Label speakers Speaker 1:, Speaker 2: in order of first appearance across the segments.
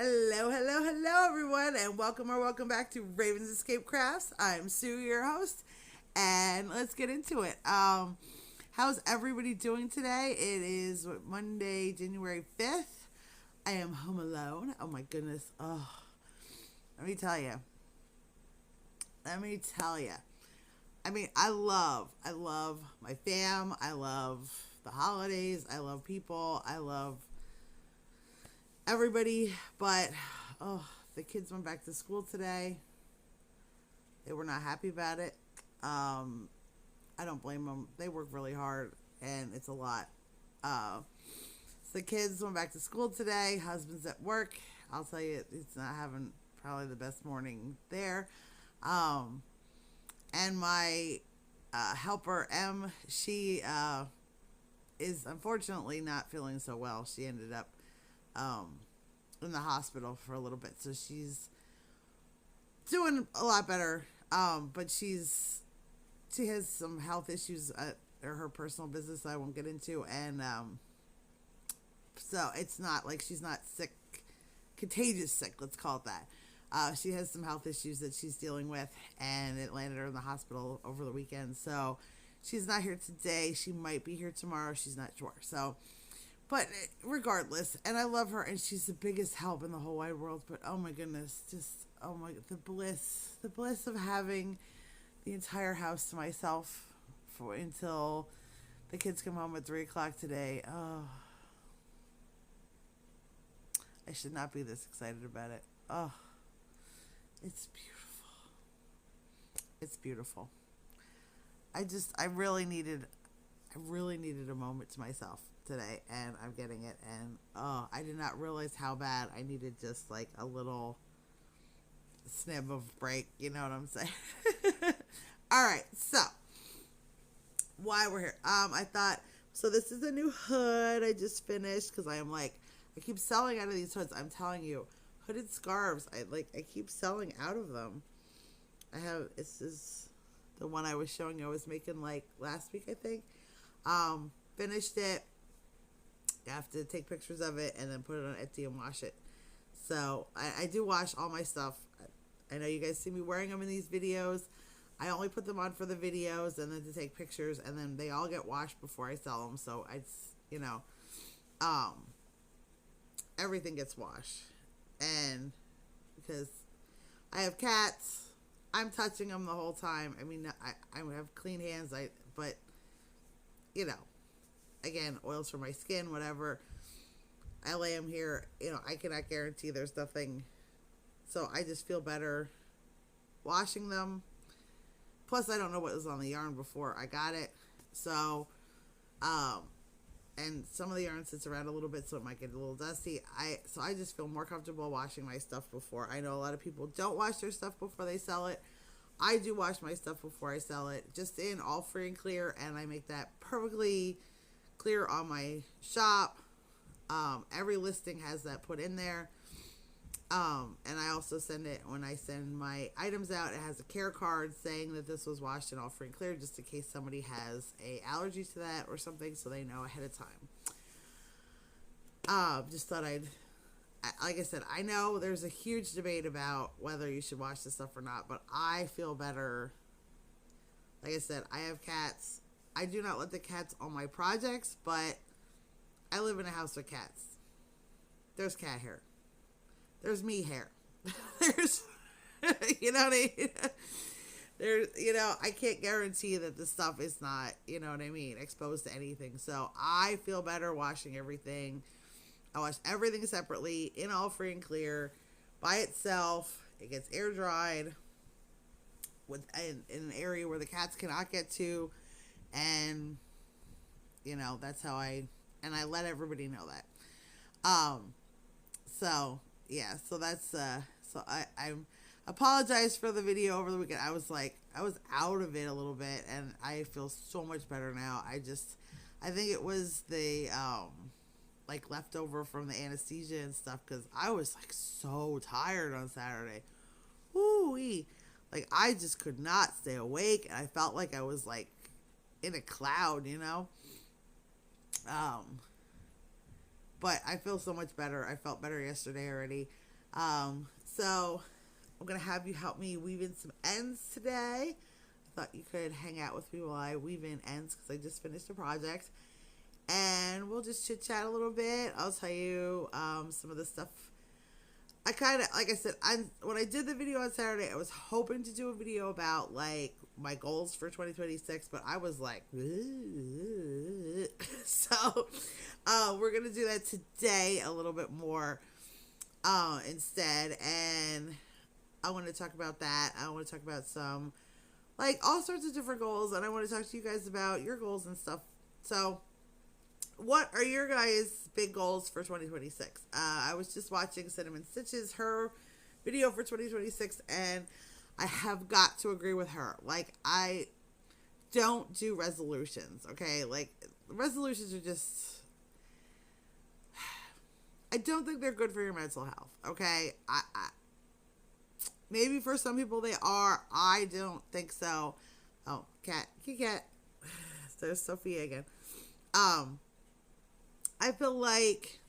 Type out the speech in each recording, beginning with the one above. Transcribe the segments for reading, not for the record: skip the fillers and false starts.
Speaker 1: Hello, hello, hello, everyone, and welcome back to Raven's Escape Crafts. I'm Sue, your host, and let's get into it. How's everybody doing today? It is Monday, January 5th. I am home alone. Oh my goodness. Oh, let me tell you. Let me tell you. I love my fam. I love the holidays. I love people. I love everybody, but oh, the kids went back to school today. They were not happy about it. I don't blame them. They work really hard, and it's a lot. So the kids went back to school today. Husband's at work. I'll tell you, it's not having probably the best morning there. And my helper M, she is unfortunately not feeling so well. She ended up in the hospital for a little bit, so she's doing a lot better. But she has some health issues at her personal business I won't get into, and so it's not like she's not sick, contagious sick. Let's call it that. She has some health issues that she's dealing with, and it landed her in the hospital over the weekend. So she's not here today. She might be here tomorrow. She's not sure. So. But regardless, and I love her, and she's the biggest help in the whole wide world. But oh my goodness, the bliss of having the entire house to myself for until the kids come home at 3 o'clock today. Oh, I should not be this excited about it. Oh, it's beautiful. It's beautiful. I really needed a moment to myself today, and I'm getting it. And oh, I did not realize how bad I needed just like a little snip of break. You know what I'm saying? All right, so why we're here? I thought so. This is a new hood I just finished because I keep selling out of these hoods. I'm telling you, hooded scarves. I keep selling out of them. This is the one I was showing you. I was making like last week, I think. Finished it. You have to take pictures of it and then put it on Etsy and wash it. So I do wash all my stuff. I know you guys see me wearing them in these videos. I only put them on for the videos and then to take pictures, and then they all get washed before I sell them. So everything gets washed. And because I have cats, I'm touching them the whole time. I mean, I have clean hands, but you know, again, oils for my skin, whatever. I lay them here. You know, I cannot guarantee there's nothing. So I just feel better washing them. Plus, I don't know what was on the yarn before I got it. So, and some of the yarn sits around a little bit, so it might get a little dusty. So I just feel more comfortable washing my stuff before. I know a lot of people don't wash their stuff before they sell it. I do wash my stuff before I sell it, just in all free and clear, and I make that perfectly clear on my shop. Every listing has that put in there. And I also send it, when I send my items out, it has a care card saying that this was washed in all free and clear, just in case somebody has a allergy to that or something, so they know ahead of time. Just thought like I said, I know there's a huge debate about whether you should wash this stuff or not, but I feel better. Like I said, I have cats. I do not let the cats on my projects, but I live in a house with cats. There's cat hair. There's me hair. There's, you know what I mean? There's, I can't guarantee that the stuff is not, you know what I mean, exposed to anything. So I feel better washing everything. I wash everything separately, in all free and clear, by itself. It gets air dried in an area where the cats cannot get to, and that's how I let everybody know that. So yeah, so that's so I apologize for the video over the weekend. I was out of it a little bit, and I feel so much better now. I think it was the leftover from the anesthesia and stuff, because I was so tired on Saturday. Woo-wee. I just could not stay awake, and I felt like I was in a cloud, But I feel so much better. I felt better yesterday already. So I'm going to have you help me weave in some ends today. I thought you could hang out with me while I weave in ends because I just finished a project. And we'll just chit chat a little bit. I'll tell you some of the stuff. I kind of, like I said, when I did the video on Saturday, I was hoping to do a video about like my goals for 2026, but I was like, so we're gonna do that today a little bit more instead, and I want to talk about that. I want to talk about some like all sorts of different goals, and I want to talk to you guys about your goals and stuff. So what are your guys' big goals for 2026? I was just watching Cinnamon Stitches, her video for 2026, and I have got to agree with her. Like, I don't do resolutions, okay? Like, resolutions are just... I don't think they're good for your mental health, okay? Maybe for some people they are. I don't think so. Oh, cat. There's Sophia again. I feel like,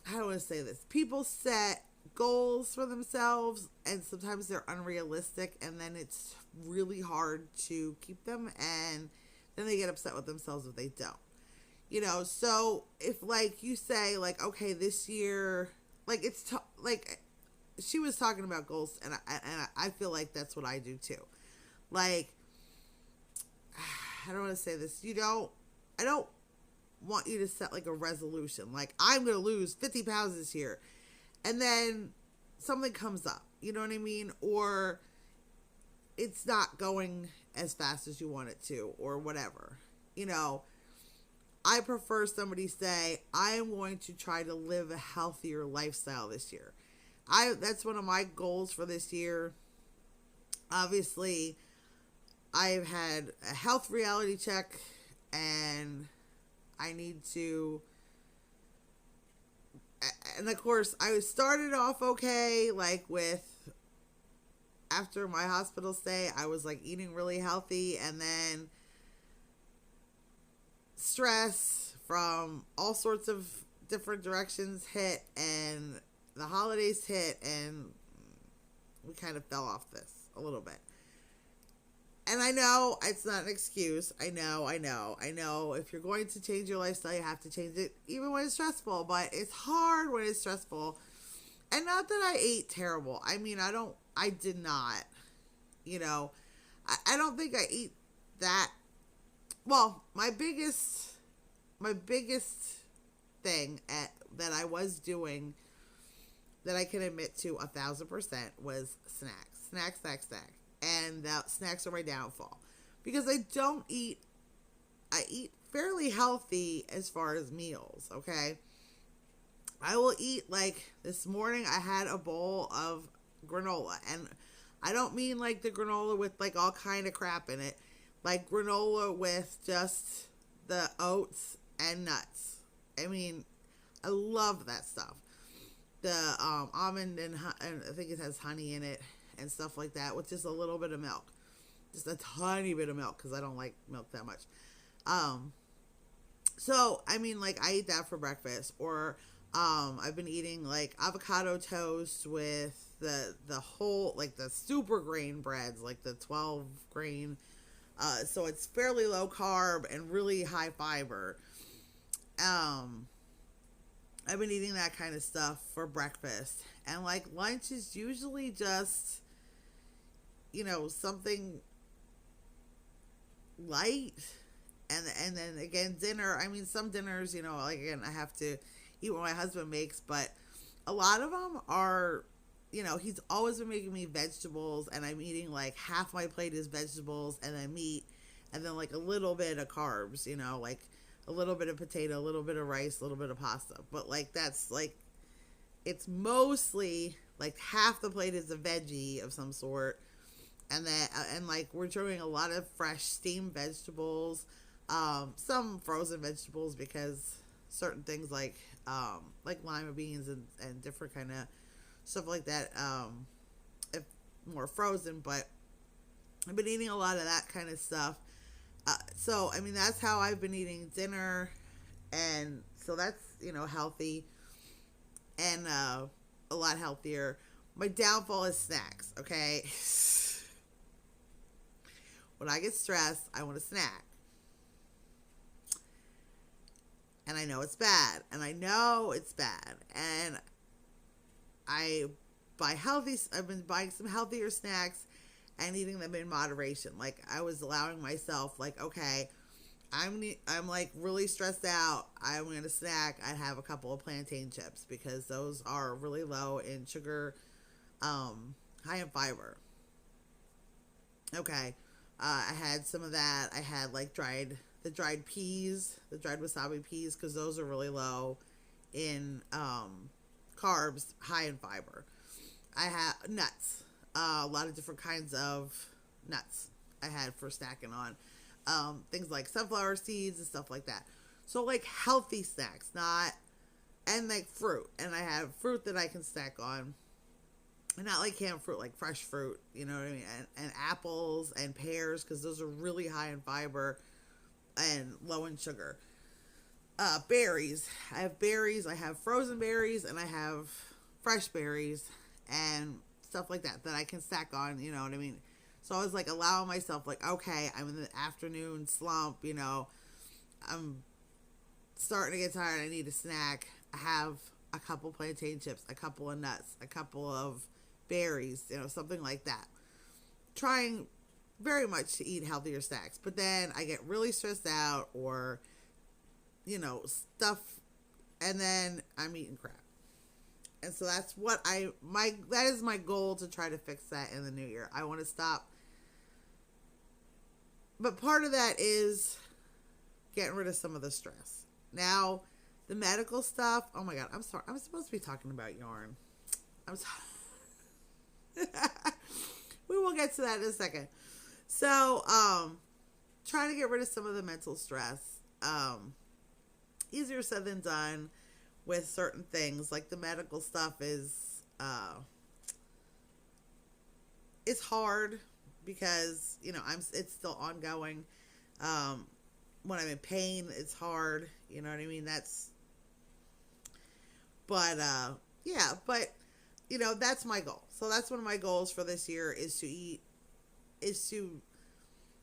Speaker 1: how do I say this? People set goals for themselves and sometimes they're unrealistic and then it's really hard to keep them and then they get upset with themselves if they don't. You know, so if like you say like, okay, this year, like like she was talking about goals and I feel like that's what I do too. Like, I don't want to say this. I don't want you to set like a resolution. Like, I'm going to lose 50 pounds this year. And then something comes up. You know what I mean? Or it's not going as fast as you want it to or whatever. You know, I prefer somebody say, I am going to try to live a healthier lifestyle this year. That's one of my goals for this year. Obviously, I've had a health reality check and I need to, and of course I started off okay, like with, after my hospital stay, I was like eating really healthy and then stress from all sorts of different directions hit and the holidays hit and we kind of fell off this a little bit. And I know it's not an excuse. I know. If you're going to change your lifestyle, you have to change it even when it's stressful. But it's hard when it's stressful. And not that I ate terrible. I mean, I did not. You know, I don't think I eat that. Well, my biggest thing that I was doing that I can admit to 1,000% was snacks. And that snacks are my downfall because I eat fairly healthy as far as meals. Okay. I will eat, like this morning I had a bowl of granola, and I don't mean like the granola with like all kind of crap in it, like granola with just the oats and nuts. I mean, I love that stuff. The almond and I think it has honey in it and stuff like that with just a little bit of milk, just a tiny bit of milk because I don't like milk that much. So I mean, like I eat that for breakfast, or I've been eating like avocado toast with the whole, like the super grain breads, like the 12 grain, so it's fairly low carb and really high fiber. I've been eating that kind of stuff for breakfast, and like lunch is usually just, you know, something light, and then again dinner. I mean, some dinners, you know, like again I have to eat what my husband makes, but a lot of them are, you know, he's always been making me vegetables, and I'm eating like half my plate is vegetables and then meat, and then like a little bit of carbs, you know, like a little bit of potato, a little bit of rice, a little bit of pasta. But like that's like, it's mostly like half the plate is a veggie of some sort, and then and like we're doing a lot of fresh steamed vegetables, some frozen vegetables because certain things like lima beans and different kind of stuff like that, if more frozen. But I've been eating a lot of that kind of stuff. So, I mean, that's how I've been eating dinner. And so that's, you know, healthy. and a lot healthier. My downfall is snacks, okay? When I get stressed, I want a snack. And I know it's bad. And I know it's bad. And I I've been buying some healthier snacks and eating them in moderation. Like, I was allowing myself, like, okay, I'm like really stressed out. I'm going to snack. I'd have a couple of plantain chips because those are really low in sugar, high in fiber. Okay. I had some of that. I had like the dried peas, the dried wasabi peas, because those are really low in carbs, high in fiber. I had nuts, a lot of different kinds of nuts I had for snacking on. Things like sunflower seeds and stuff like that. So like healthy snacks, not, and like fruit. And I have fruit that I can snack on. And not like canned fruit, like fresh fruit, you know what I mean? And apples and pears, because those are really high in fiber and low in sugar. Berries. I have berries. I have frozen berries, and I have fresh berries and stuff like that I can stack on, you know what I mean? So I was like allowing myself, like, okay, I'm in the afternoon slump, you know, I'm starting to get tired, I need a snack. I have a couple plantain chips, a couple of nuts, a couple of berries, you know, something like that. Trying very much to eat healthier snacks, but then I get really stressed out, or, you know, stuff, and then I'm eating crap. And so that's what that is my goal, to try to fix that in the new year. I want to stop. But part of that is getting rid of some of the stress. Now, the medical stuff, oh my God, I'm sorry. I'm supposed to be talking about yarn. I'm sorry. We will get to that in a second. So, trying to get rid of some of the mental stress. Easier said than done with certain things. Like the medical stuff is, it's hard because, you know, it's still ongoing. When I'm in pain, it's hard. You know what I mean? Yeah, but, you know, that's my goal. So that's one of my goals for this year, is to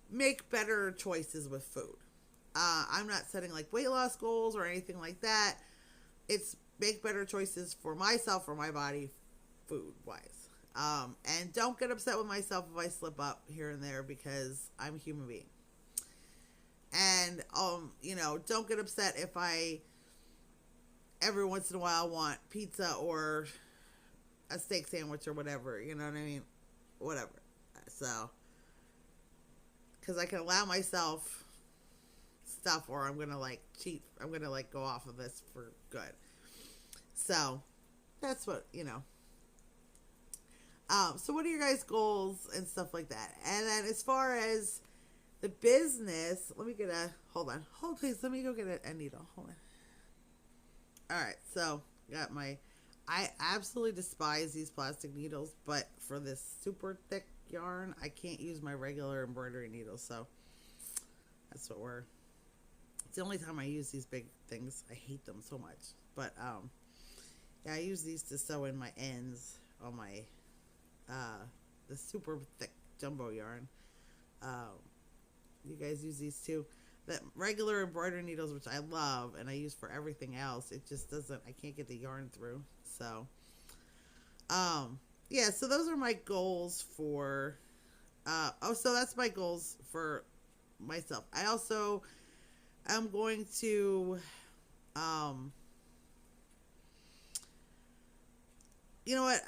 Speaker 1: make better choices with food. I'm not setting like weight loss goals or anything like that. It's make better choices for myself, for my body, food wise. And don't get upset with myself if I slip up here and there, because I'm a human being. And, you know, don't get upset if I every once in a while want pizza or a steak sandwich or whatever, you know what I mean? Whatever. So, because I can allow myself stuff, or I'm going to like cheat. I'm going to like go off of this for good. So, that's what, you know. So what are your guys' goals and stuff like that? And then as far as the business, let me get hold please, let me go get a needle. Hold on. All right, so got I absolutely despise these plastic needles, but for this super thick yarn, I can't use my regular embroidery needles, so that's what it's the only time I use these big things. I hate them so much. But, yeah, I use these to sew in my ends on my, the super thick jumbo yarn. You guys use these too? The regular embroidery needles, which I love and I use for everything else, it just doesn't, I can't get the yarn through. So, yeah, so those are my goals for, so that's my goals for myself. I also am going to, you know what,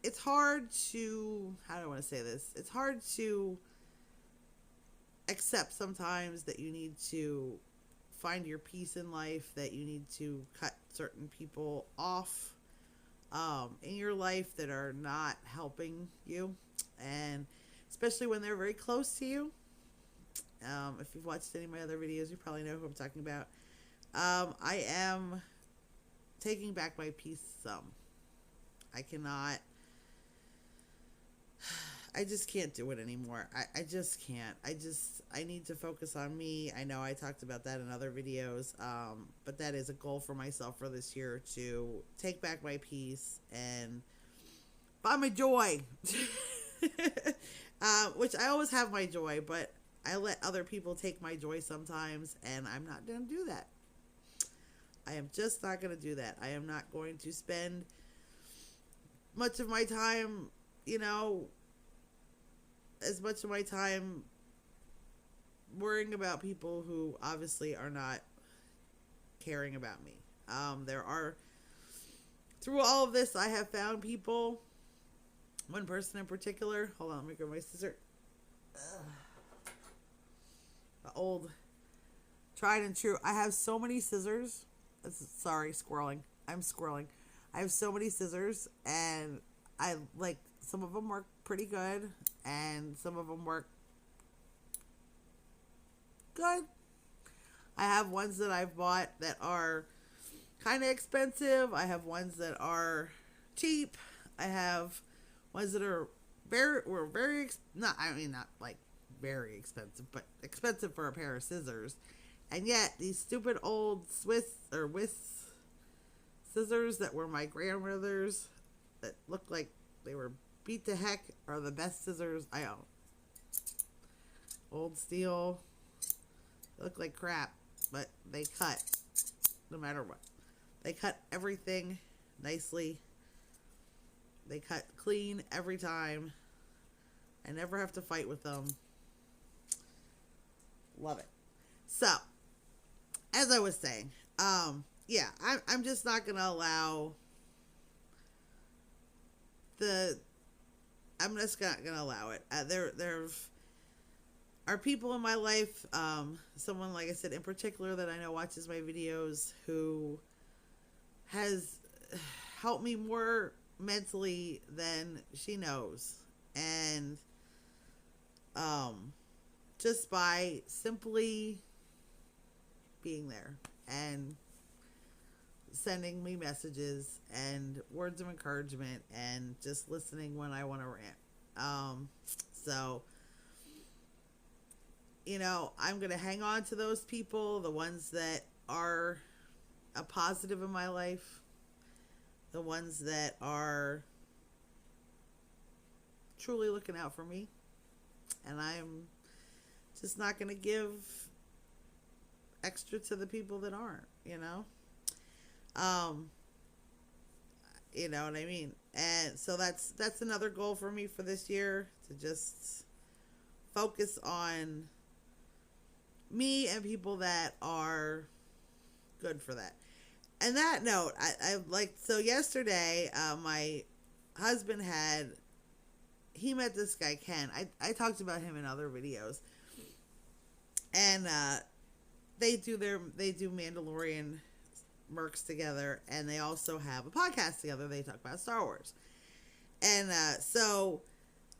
Speaker 1: it's hard to, how do I want to say this? It's hard to accept sometimes that you need to find your peace in life, that you need to cut certain people off in your life that are not helping you, and especially when they're very close to you. If you've watched any of my other videos, you probably know who I'm talking about. I am taking back my peace some. I cannot, I just can't do it anymore. I just can't. I need to focus on me. I know I talked about that in other videos, but that is a goal for myself for this year, to take back my peace and find my joy. Which I always have my joy, but I let other people take my joy sometimes, and I'm not going to do that. I am just not going to do that. I am not going to spend much of my time, as much of my time worrying about people who obviously are not caring about me. Through all of this, I have found people, one person in particular. Hold on, let me grab my scissor. The old tried and true. I have so many scissors. Sorry, squirreling. I'm squirreling. I have so many scissors, and I like, some of them work pretty good, and some of them work good. I have ones that I've bought that are kind of expensive. I have ones that are cheap. I have ones that are not like very expensive, but expensive for a pair of scissors. And yet these stupid old Swiss scissors that were my grandmother's, that look like they were beat to heck, are the best scissors I own. Old steel. They look like crap, but they cut no matter what. They cut everything nicely. They cut clean every time. I never have to fight with them. Love it. So, as I was saying, yeah, I'm just not going to allow I'm just not going to allow it. There are people in my life, someone, like I said, in particular that I know watches my videos, who has helped me more mentally than she knows. And just by simply being there and sending me messages and words of encouragement and just listening when I want to rant. So, I'm going to hang on to those people, the ones that are a positive in my life, the ones that are truly looking out for me. And I'm just not going to give extra to the people that aren't, you know what I mean? And so that's another goal for me for this year, to just focus on me and people that are good for that. And that note, so yesterday, my husband he met this guy, Ken. I talked about him in other videos. And they do Mandalorian Mercs together, and they also have a podcast together. They talk about Star Wars. And so,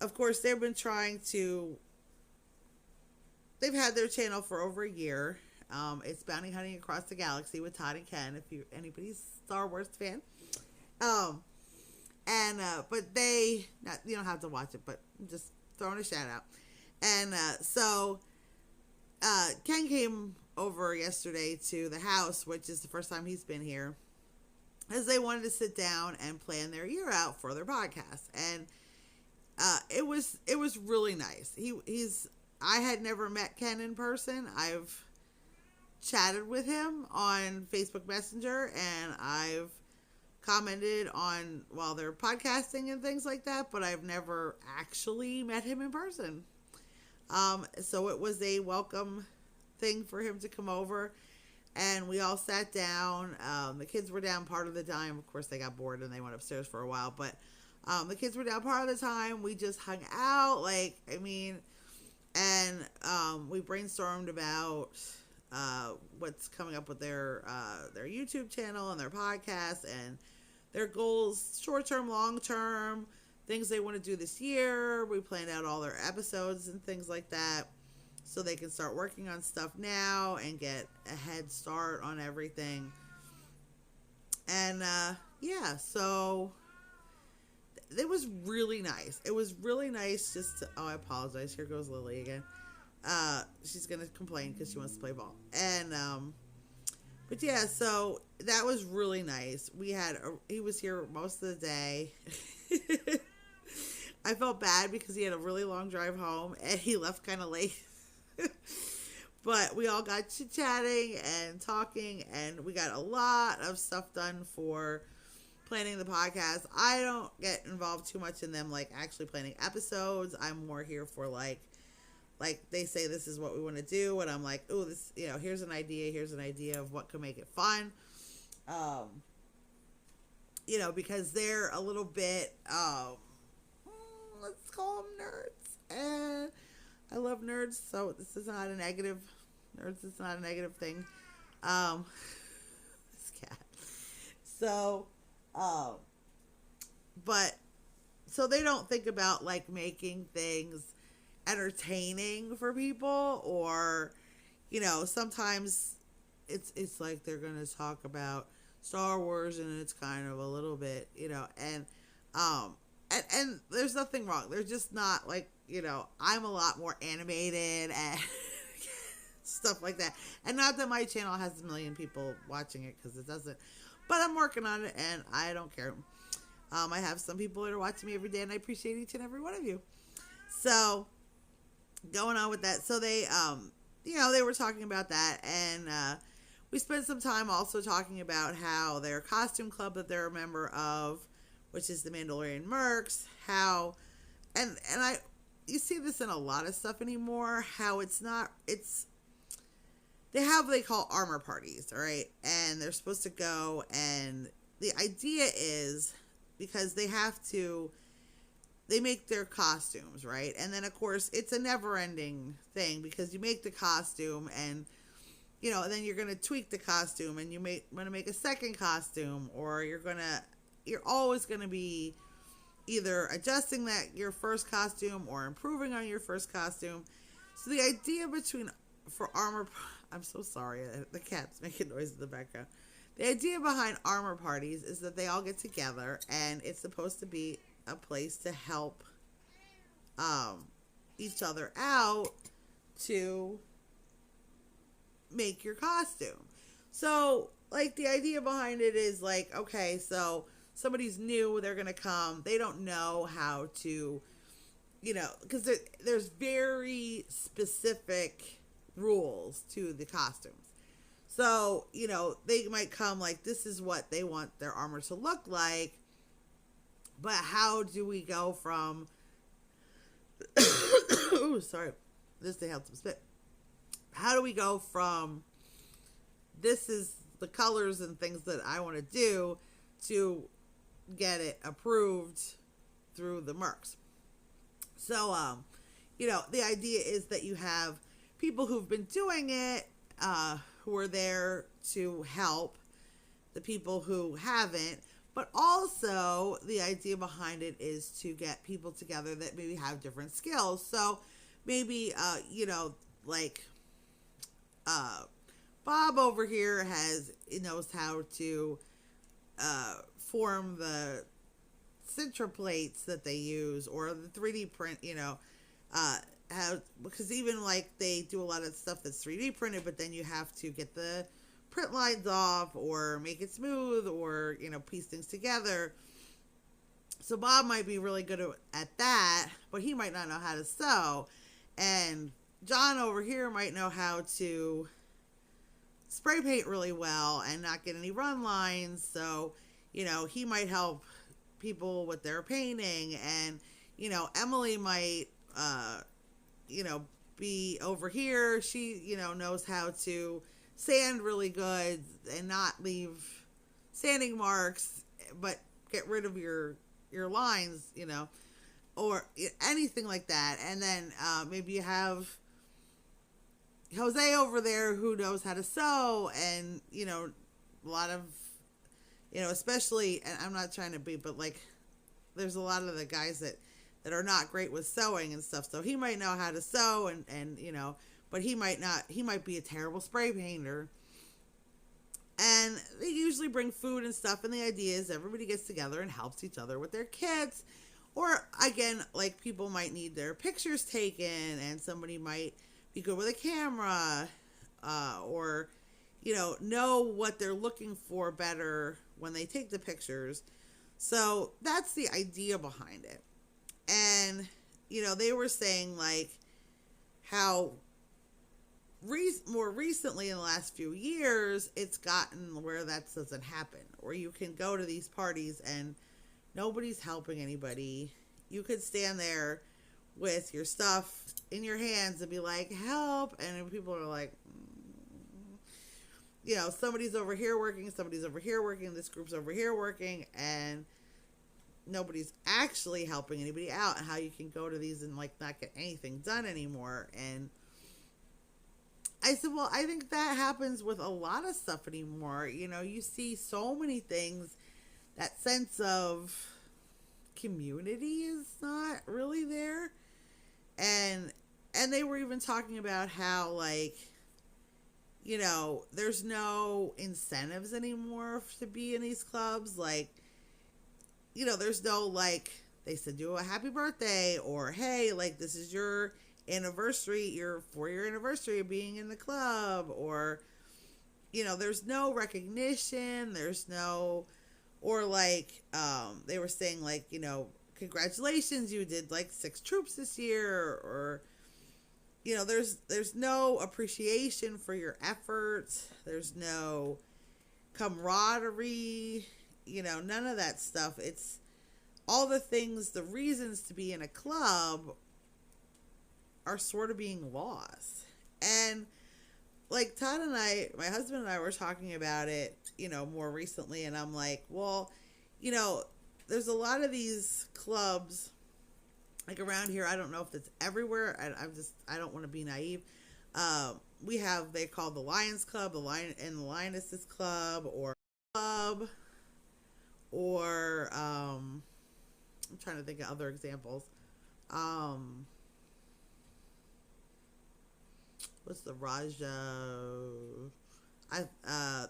Speaker 1: of course, they've had their channel for over a year. It's Bounty Hunting Across the Galaxy with Todd and Ken, if anybody's a Star Wars fan. But you don't have to watch it, but I'm just throwing a shout out. And so Ken came over yesterday to the house, which is the first time he's been here, as they wanted to sit down and plan their year out for their podcast. And it was really nice. I had never met Ken in person. I've chatted with him on Facebook Messenger, and I've commented on while they're podcasting and things like that, but I've never actually met him in person. So it was a welcome thing for him to come over, and we all sat down. The kids were down part of the time. Of course, they got bored and they went upstairs for a while, but the kids were down part of the time. We just hung out, and we brainstormed about what's coming up with their YouTube channel and their podcast and their goals, short-term, long-term, things they want to do this year. We planned out all their episodes and things like that, so they can start working on stuff now and get a head start on everything. And so it was really nice. It was really nice just to, oh, I apologize. Here goes Lily again. She's going to complain because she wants to play ball. And, but yeah, so that was really nice. He was here most of the day. I felt bad because he had a really long drive home and he left kind of late. But we all got chit-chatting and talking, and we got a lot of stuff done for planning the podcast. I don't get involved too much in them, like actually planning episodes. I'm more here for like they say this is what we want to do, and I'm like, oh, this, here's an idea of what could make it fun. Because they're a little bit, let's call them nerds, and I love nerds, so this is not a negative. Nerds is not a negative thing. This cat. So, but so they don't think about like making things entertaining for people, or sometimes it's like they're gonna talk about Star Wars and it's kind of a little bit and there's nothing wrong. They're just not like I'm a lot more animated and stuff like that, and not that my channel has a million people watching it, because it doesn't, but I'm working on it and I don't care. I have some people that are watching me every day, and I appreciate each and every one of you. So going on with that, so they they were talking about that, and we spent some time also talking about how their costume club that they're a member of, which is the Mandalorian Mercs, how and you see this in a lot of stuff anymore, how they have what they call armor parties, all right? And they're supposed to go, and the idea is, because they make their costumes, right? And then, of course, it's a never-ending thing, because you make the costume, and, then you're going to tweak the costume, and you want to make a second costume, or you're always going to be either adjusting your first costume or improving on your first costume. So the idea I'm so sorry, the cat's making noise in the background. The idea behind armor parties is that they all get together, and it's supposed to be a place to help each other out to make your costume. So, like, the idea behind it is like, okay, so somebody's new, they're going to come, they don't know how to, because there's very specific rules to the costumes. So, they might come like, this is what they want their armor to look like, but how do we go from ooh, sorry, this day had some spit. How do we go from this is the colors and things that I want to do to get it approved through the Mercs? So, the idea is that you have people who've been doing it, who are there to help the people who haven't, but also the idea behind it is to get people together that maybe have different skills. So maybe, Bob over here knows how to form the Sintra plates that they use, or the 3D print, because even like they do a lot of stuff that's 3D printed, but then you have to get the print lines off or make it smooth, or piece things together. So Bob might be really good at that, but he might not know how to sew. And John over here might know how to spray paint really well and not get any run lines. So he might help people with their painting, and Emily might be over here. She knows how to sand really good and not leave sanding marks, but get rid of your lines, or anything like that. And then maybe you have Jose over there who knows how to sew, and a lot of especially, and I'm not trying to be, but like there's a lot of the guys that are not great with sewing and stuff, so he might know how to sew, and but he might not, he might be a terrible spray painter. And they usually bring food and stuff, and the idea is everybody gets together and helps each other with their kids. Or again, like people might need their pictures taken, and somebody might be good with a camera, or know what they're looking for better when they take the pictures. So that's the idea behind it. And they were saying like how more recently in the last few years it's gotten where that doesn't happen, where you can go to these parties and nobody's helping anybody. You could stand there with your stuff in your hands and be like, help, and people are like, somebody's over here working, this group's over here working, and nobody's actually helping anybody out, and how you can go to these and like not get anything done anymore. And I said, well, I think that happens with a lot of stuff anymore. You see so many things, that sense of community is not really there. And they were even talking about how like, there's no incentives anymore to be in these clubs. Like, there's no like, they said do a happy birthday, or hey, like this is your anniversary, your 4-year anniversary of being in the club, or there's no recognition, there's no, or like they were saying like, congratulations, you did like 6 troops this year, or there's no appreciation for your efforts, there's no camaraderie, none of that stuff. It's all the things, the reasons to be in a club are sort of being lost. And like Todd and I, my husband and I, were talking about it, more recently, and I'm like, well, there's a lot of these clubs like around here. I don't know if it's everywhere. I don't want to be naive. We have, they call the Lions Club, the Lionesses Club, or I'm trying to think of other examples. What's the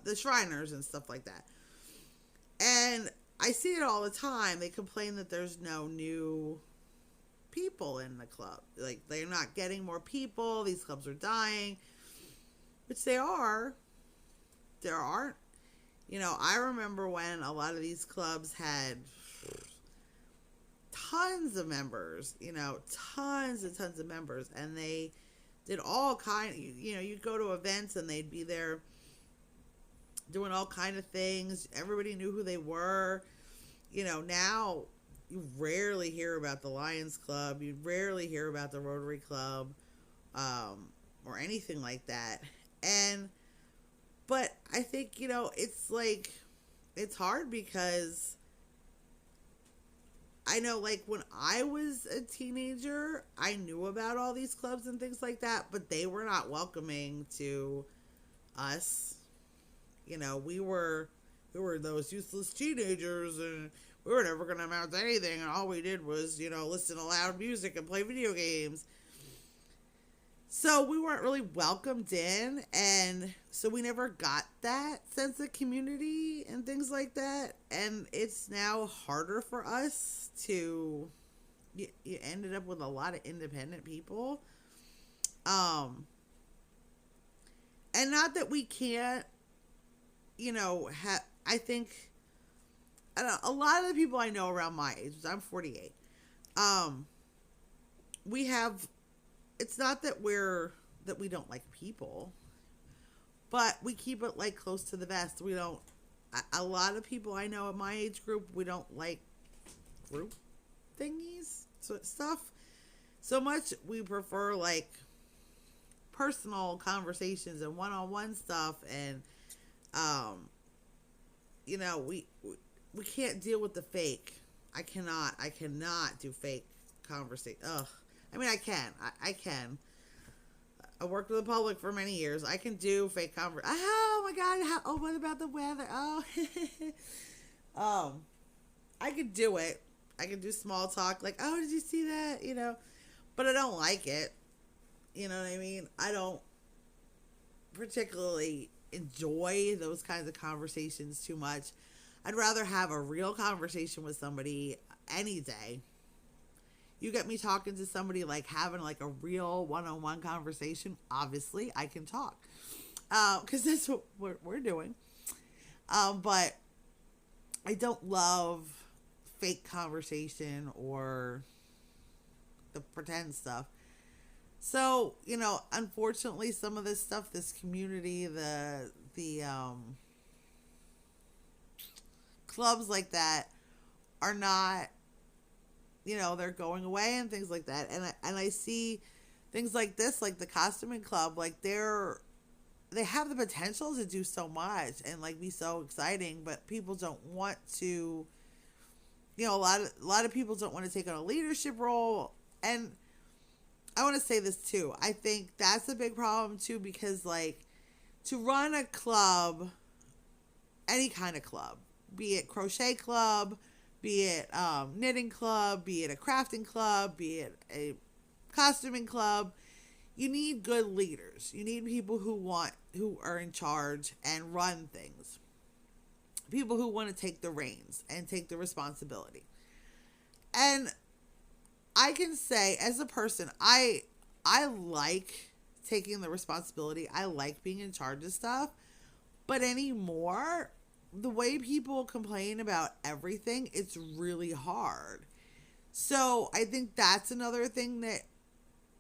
Speaker 1: the Shriners and stuff like that. And I see it all the time. They complain that there's no new people in the club. Like, they're not getting more people. These clubs are dying, which they are. There aren't. I remember when a lot of these clubs had tons of members, tons and tons of members, and they did all kind, you'd go to events and they'd be there doing all kind of things. Everybody knew who they were. Now you rarely hear about the Lions Club. You rarely hear about the Rotary Club, or anything like that. But I think, it's like, it's hard because I know, like, when I was a teenager, I knew about all these clubs and things like that, but they were not welcoming to us. We were those useless teenagers, and we were never going to amount to anything, and all we did was, listen to loud music and play video games. So we weren't really welcomed in, and so we never got that sense of community and things like that. And it's now harder for us to, you ended up with a lot of independent people. And not that we can't, I think, I don't know, a lot of the people I know around my age, I'm 48, we have, it's not that we don't like people, but we keep it like close to the vest. We don't, a lot of people I know in my age group, we don't like group thingies, stuff so much. We prefer like personal conversations and one-on-one stuff. And, we can't deal with the fake. I cannot do fake conversation. Ugh. I mean, I can. I worked with the public for many years. I can do fake conversation. Oh my God. What about the weather? Oh, I could do it. I can do small talk. Like, oh, did you see that? But I don't like it. You know what I mean? I don't particularly enjoy those kinds of conversations too much. I'd rather have a real conversation with somebody any day. You get me talking to somebody, like having like a real one-on-one conversation, obviously I can talk. Because that's what we're doing. But I don't love fake conversation or the pretend stuff. So, unfortunately, some of this stuff, this community, the clubs like that are not, they're going away and things like that. And I see things like this, like the costuming club, like they have the potential to do so much and like be so exciting, but people don't want to, a lot of people don't want to take on a leadership role. And I want to say this too. I think that's a big problem too, because like to run a club, any kind of club, be it crochet club, be it knitting club, be it a crafting club, be it a costuming club, you need good leaders. You need people who are in charge and run things. People who want to take the reins and take the responsibility. And I can say, as a person, I like taking the responsibility. I like being in charge of stuff. But anymore, the way people complain about everything, it's really hard. So I think that's another thing that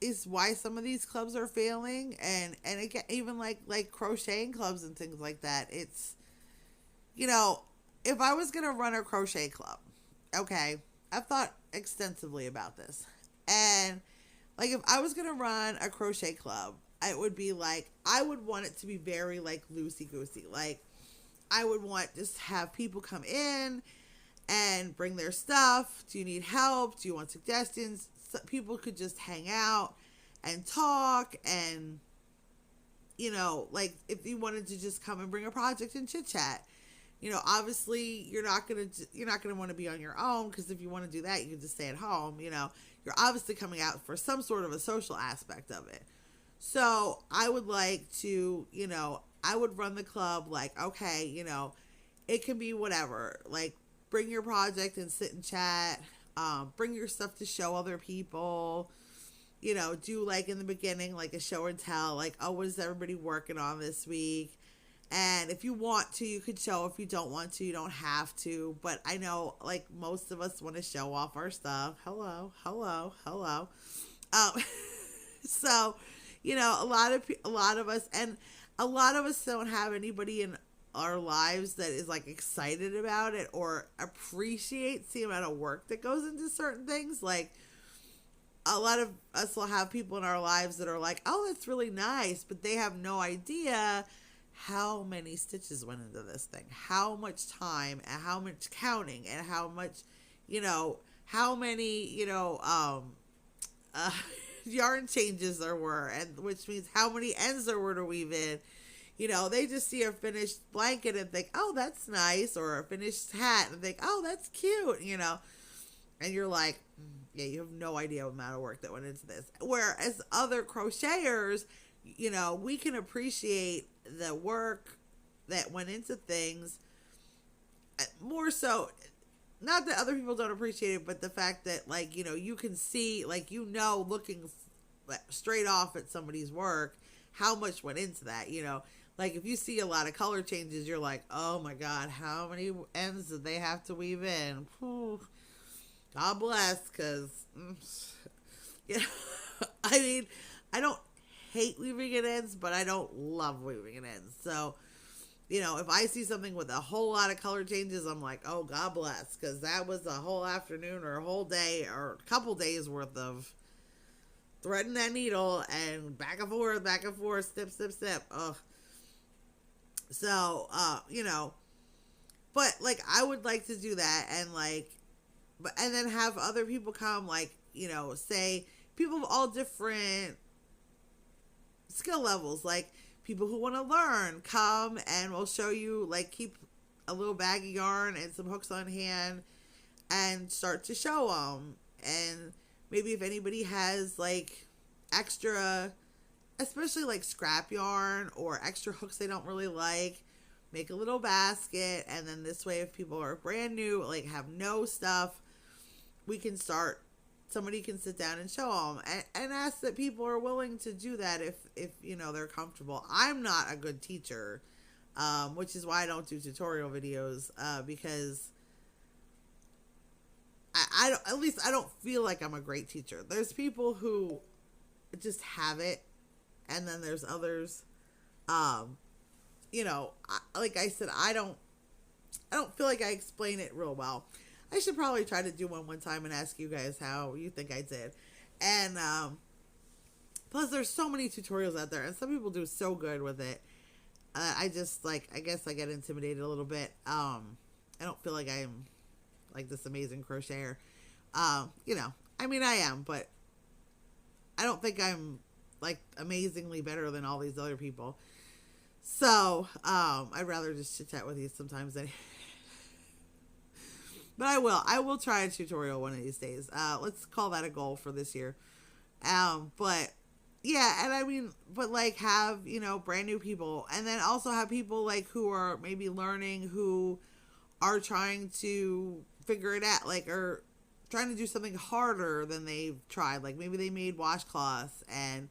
Speaker 1: is why some of these clubs are failing. And again, even like crocheting clubs and things like that. It's, if I was going to run a crochet club, okay, I've thought extensively about this. And like, if I was going to run a crochet club, it would be like, I would want it to be very like loosey-goosey. Like, I would want just have people come in and bring their stuff. Do you need help? Do you want suggestions? So people could just hang out and talk and, like if you wanted to just come and bring a project and chit chat, obviously you're not going to want to be on your own, because if you want to do that, you can just stay at home. You're obviously coming out for some sort of a social aspect of it. So I would like to, I would run the club like, okay, it can be whatever, like bring your project and sit and chat, bring your stuff to show other people, do like in the beginning, like a show and tell, like, oh, what is everybody working on this week? And if you want to, you could show. If you don't want to, you don't have to. But I know, like, most of us want to show off our stuff. Hello. So, a lot of us, and a lot of us don't have anybody in our lives that is like excited about it or appreciates the amount of work that goes into certain things. Like, a lot of us will have people in our lives that are like, oh, that's really nice, but they have no idea how many stitches went into this thing, how much time and how much counting and how much, how many, yarn changes there were, and which means how many ends there were to weave in. They just see a finished blanket and think, oh, that's nice, or a finished hat and think, oh, that's cute, and you're like, yeah, you have no idea what amount of work that went into this. Whereas other crocheters, we can appreciate the work that went into things more so. Not that other people don't appreciate it, but the fact that, like, you can see, like, looking straight off at somebody's work, how much went into that, Like, if you see a lot of color changes, you're like, oh my God, how many ends did they have to weave in? Whew. God bless, because, I mean, I don't hate weaving in ends, but I don't love weaving in ends. So, if I see something with a whole lot of color changes, I'm like, oh, God bless, because that was a whole afternoon or a whole day or a couple days worth of threading that needle and back and forth, snip. Ugh. So, but like, I would like to do that and like, and then have other people come, like, say people of all different skill levels, like people who want to learn, come and we'll show you, like, keep a little bag of yarn and some hooks on hand and start to show them. And maybe if anybody has like extra especially like scrap yarn or extra hooks they don't really like, make a little basket, and then this way if people are brand new, like have no stuff, we can start, somebody can sit down and show them, and ask that people are willing to do that if you know they're comfortable. I'm not a good teacher, which is why I don't do tutorial videos, because I don't, at least I don't feel like I'm a great teacher. There's people who just have it, and then there's others, you know, like I said, I don't feel like I explain it real well. I should probably try to do one time and ask you guys how you think I did. And plus there's so many tutorials out there, and some people do so good with it. I just, like, I guess I get intimidated a little bit. I don't feel like I'm like this amazing crocheter. You know, I mean, I am, but I don't think I'm like amazingly better than all these other people. So, I'd rather just chit chat with you sometimes than but I will try a tutorial one of these days. Let's call that a goal for this year. But yeah, and I mean, but like have, you know, brand new people, and then also have people like who are maybe learning, who are trying to figure it out, like, or trying to do something harder than they've tried. Like maybe they made washcloths and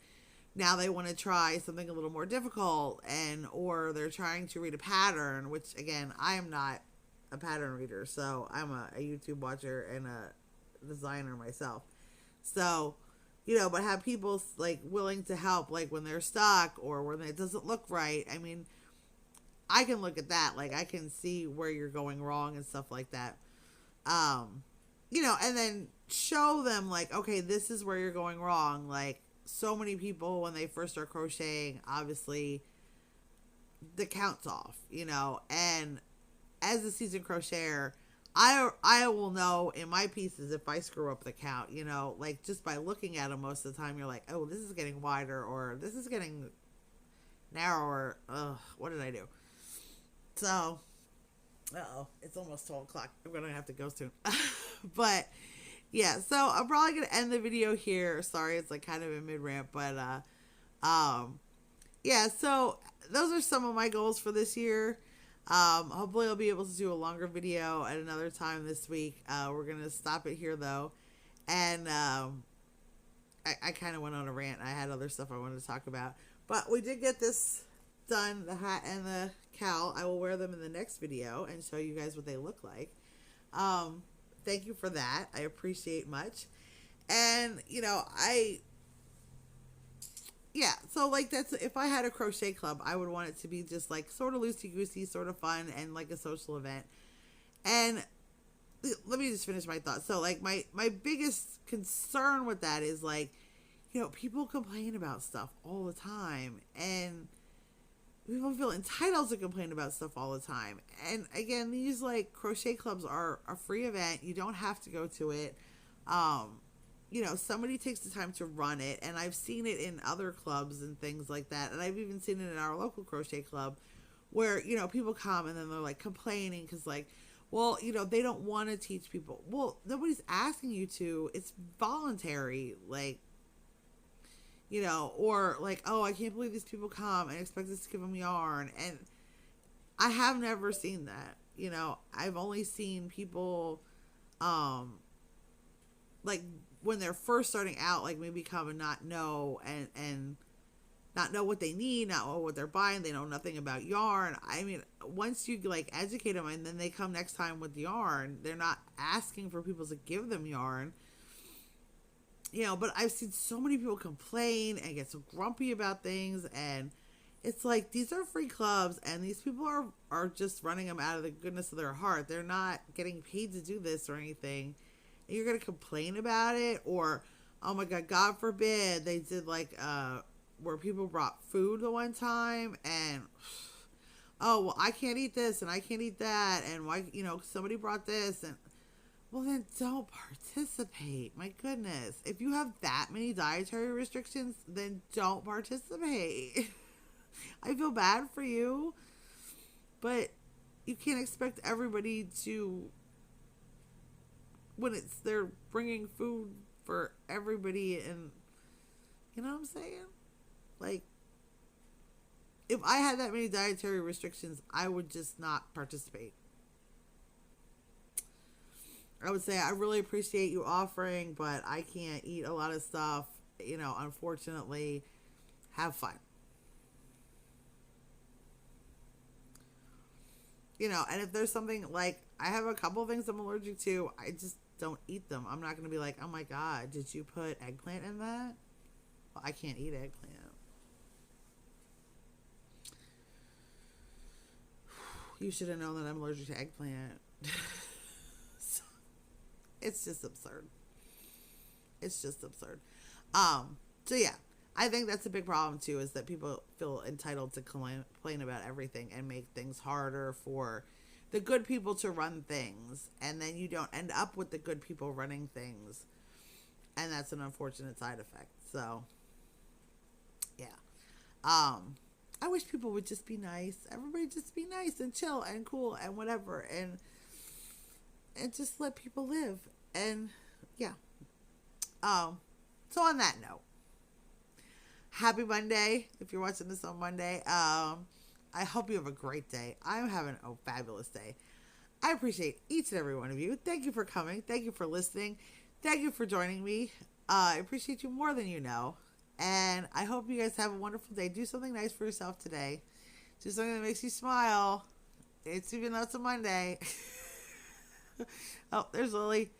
Speaker 1: now they want to try something a little more difficult, and or they're trying to read a pattern, which again, I am not a pattern reader, so I'm a YouTube watcher and a designer myself. So, you know, but have people like willing to help, like when they're stuck or when it doesn't look right. I mean, I can look at that, like I can see where you're going wrong and stuff like that. You know, and then show them like, okay, this is where you're going wrong. Like so many people when they first start crocheting, obviously the count's off, you know, and as a seasoned crocheter, I will know in my pieces if I screw up the count, you know, like just by looking at them most of the time, you're like, oh, this is getting wider, or this is getting narrower. Ugh, what did I do? So, it's almost 12 o'clock. I'm going to have to go soon. But yeah, so I'm probably going to end the video here. Sorry, it's like kind of a mid-rant, but yeah, so those are some of my goals for this year. Hopefully I'll be able to do a longer video at another time this week. We're going to stop it here though. And, I kind of went on a rant. I had other stuff I wanted to talk about, but we did get this done, the hat and the cowl. I will wear them in the next video and show you guys what they look like. Thank you for that. I appreciate much. And, you know, yeah, so like that's, if I had a crochet club, I would want it to be just like sort of loosey-goosey, sort of fun, and like a social event. And let me just finish my thought. So like my biggest concern with that is like, you know, people complain about stuff all the time, and people feel entitled to complain about stuff all the time. And again, these like crochet clubs are a free event. You don't have to go to it. You know, somebody takes the time to run it, and I've seen it in other clubs and things like that, and I've even seen it in our local crochet club where, you know, people come and then they're like complaining because like, well, you know, they don't want to teach people. Well, nobody's asking you to. It's voluntary, like, you know, or like, oh, I can't believe these people come and expect us to give them yarn. And I have never seen that. You know, I've only seen people, like when they're first starting out, like maybe come and not know and not know what they need, not know what they're buying. They know nothing about yarn. I mean, once you like educate them and then they come next time with yarn, they're not asking for people to give them yarn. You know, but I've seen so many people complain and get so grumpy about things, and it's like, these are free clubs, and these people are just running them out of the goodness of their heart. They're not getting paid to do this or anything. And you're going to complain about it, or, oh my God forbid, they did like, where people brought food the one time, and, oh, well, I can't eat this, and I can't eat that, and why, you know, somebody brought this, and, well, then don't participate. My goodness. If you have that many dietary restrictions, then don't participate. I feel bad for you, but you can't expect everybody to, when they're bringing food for everybody, and you know what I'm saying? Like, if I had that many dietary restrictions, I would just not participate. I would say, I really appreciate you offering, but I can't eat a lot of stuff. You know, unfortunately, have fun. You know, and if there's something like, I have a couple things I'm allergic to, I just don't eat them. I'm not going to be like, oh my God, did you put eggplant in that? Well, I can't eat eggplant. You should have known that I'm allergic to eggplant. It's just absurd. It's just absurd. So yeah, I think that's a big problem too, is that people feel entitled to complain about everything and make things harder for the good people to run things, and then you don't end up with the good people running things, and that's an unfortunate side effect. So yeah, I wish people would just be nice. Everybody just be nice and chill and cool and whatever, and just let people live. And yeah. So on that note, happy Monday. If you're watching this on Monday, I hope you have a great day. I'm having a fabulous day. I appreciate each and every one of you. Thank you for coming. Thank you for listening. Thank you for joining me. I appreciate you more than you know. And I hope you guys have a wonderful day. Do something nice for yourself today. Do something that makes you smile. It's even though it's a Monday. Oh, there's Lily.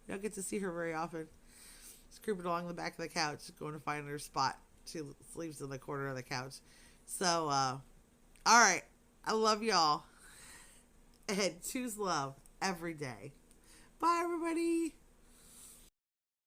Speaker 1: You don't get to see her very often. She's creeping along the back of the couch, going to find her spot. She sleeps in the corner of the couch. So, all right. I love y'all. And choose love every day. Bye, everybody.